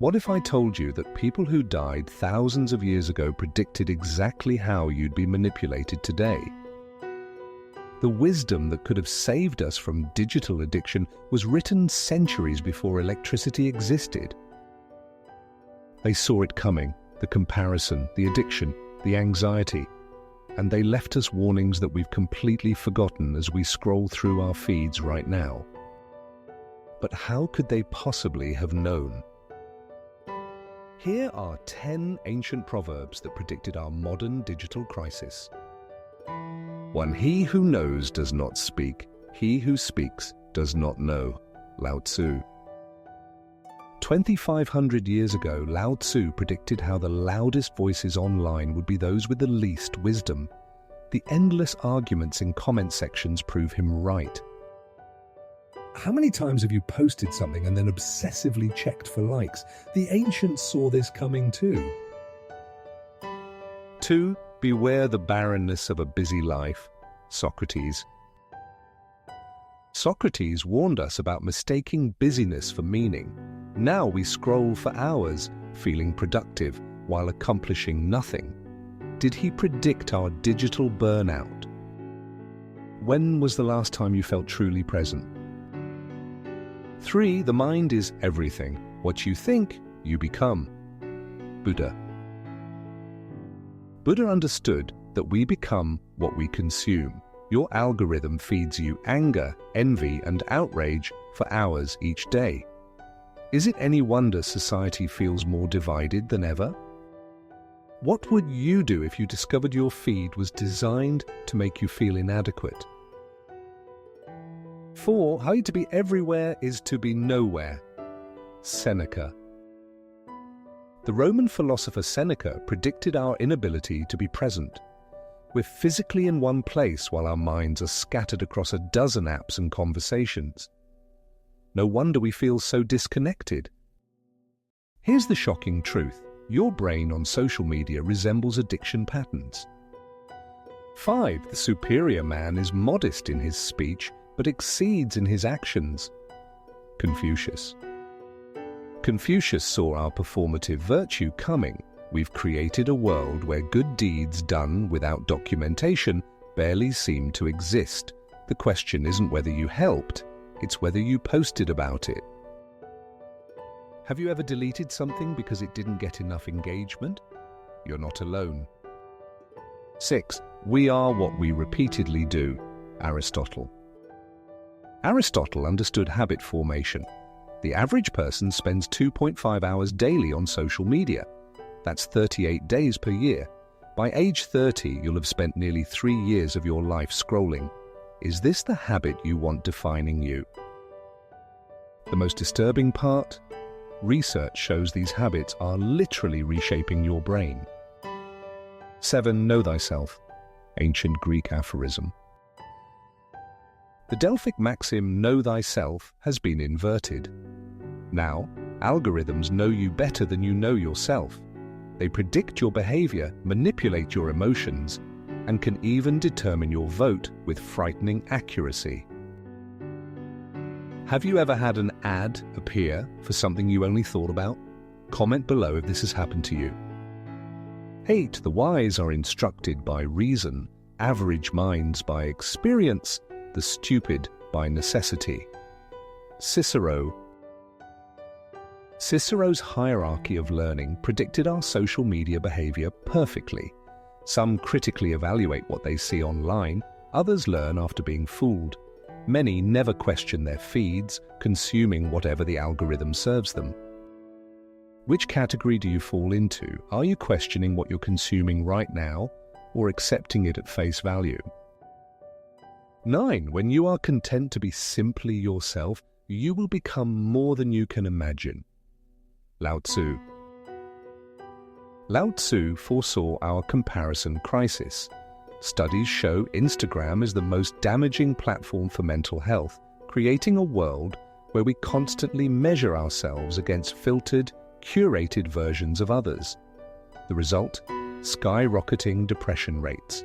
What if I told you that people who died thousands of years ago predicted exactly how you'd be manipulated today? The wisdom that could have saved us from digital addiction was written centuries before electricity existed. They saw it coming, the comparison, the addiction, the anxiety, and they left us warnings that we've completely forgotten as we scroll through our feeds right now. But how could they possibly have known? Here are 10 ancient proverbs that predicted our modern digital crisis. 1. He who knows does not speak. He who speaks does not know. Lao Tzu. 2,500 years ago, Lao Tzu predicted how the loudest voices online would be those with the least wisdom. The endless arguments in comment sections prove him right. How many times have you posted something and then obsessively checked for likes? The ancients saw this coming too. 2. Beware the barrenness of a busy life. Socrates. Socrates warned us about mistaking busyness for meaning. Now we scroll for hours, feeling productive while accomplishing nothing. Did he predict our digital burnout? When was the last time you felt truly present? 3. The mind is everything. What you think, you become. Buddha. Buddha understood that we become what we consume. Your algorithm feeds you anger, envy, and outrage for hours each day. Is it any wonder society feels more divided than ever? What would you do if you discovered your feed was designed to make you feel inadequate? 4. How to be everywhere is to be nowhere. Seneca. The Roman philosopher Seneca predicted our inability to be present. We're physically in one place while our minds are scattered across a dozen apps and conversations. No wonder we feel so disconnected. Here's the shocking truth. Your brain on social media resembles addiction patterns. 5. The superior man is modest in his speech, but exceeds in his actions. Confucius. Confucius saw our performative virtue coming. We've created a world where good deeds done without documentation barely seem to exist. The question isn't whether you helped, it's whether you posted about it. Have you ever deleted something because it didn't get enough engagement? You're not alone. 6. We are what we repeatedly do. Aristotle. Aristotle understood habit formation. The average person spends 2.5 hours daily on social media. That's 38 days per year. By age 30, you'll have spent nearly 3 years of your life scrolling. Is this the habit you want defining you? The most disturbing part? Research shows these habits are literally reshaping your brain. 7. Know thyself. Ancient Greek aphorism. The Delphic maxim, know thyself, has been inverted. Now, algorithms know you better than you know yourself. They predict your behavior, manipulate your emotions, and can even determine your vote with frightening accuracy. Have you ever had an ad appear for something you only thought about? Comment below if this has happened to you. 8. The wise are instructed by reason, average minds by experience, the stupid by necessity. Cicero. Cicero's hierarchy of learning predicted our social media behavior perfectly. Some critically evaluate what they see online, others learn after being fooled. Many never question their feeds, consuming whatever the algorithm serves them. Which category do you fall into? Are you questioning what you're consuming right now, or accepting it at face value? 9. When you are content to be simply yourself, you will become more than you can imagine. Lao Tzu. Lao Tzu foresaw our comparison crisis. Studies show Instagram is the most damaging platform for mental health, creating a world where we constantly measure ourselves against filtered, curated versions of others. The result? Skyrocketing depression rates.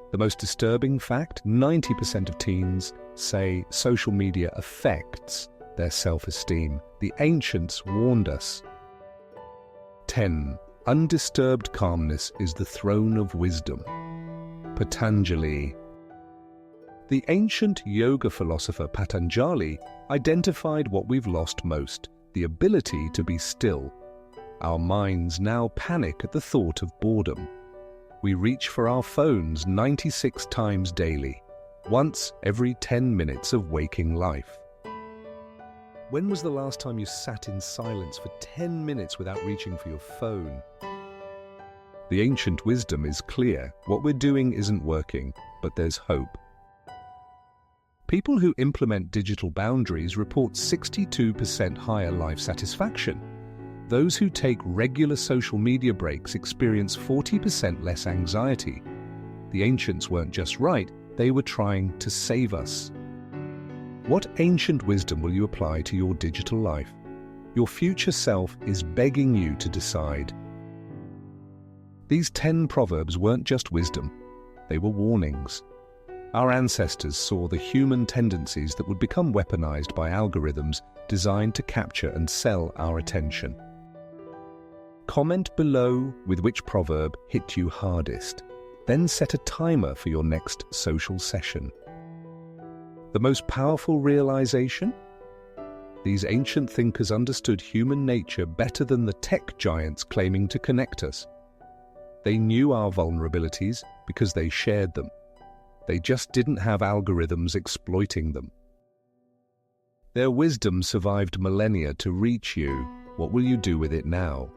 The most disturbing fact, 90% of teens say social media affects, their self-esteem. The ancients warned us. 10. Undisturbed calmness is the throne of wisdom. Patanjali. The ancient yoga philosopher Patanjali identified what we've lost most, the ability to be still. Our minds now panic at the thought of boredom. We reach for our phones 96 times daily, once every 10 minutes of waking life. When was the last time you sat in silence for 10 minutes without reaching for your phone? The ancient wisdom is clear. What we're doing isn't working, but there's hope. People who implement digital boundaries report 62% higher life satisfaction. Those who take regular social media breaks experience 40% less anxiety. The ancients weren't just right, they were trying to save us. What ancient wisdom will you apply to your digital life? Your future self is begging you to decide. These 10 proverbs weren't just wisdom, they were warnings. Our ancestors saw the human tendencies that would become weaponized by algorithms designed to capture and sell our attention. Comment below with which proverb hit you hardest. Then set a timer for your next social session. The most powerful realization? These ancient thinkers understood human nature better than the tech giants claiming to connect us. They knew our vulnerabilities because they shared them. They just didn't have algorithms exploiting them. Their wisdom survived millennia to reach you. What will you do with it now?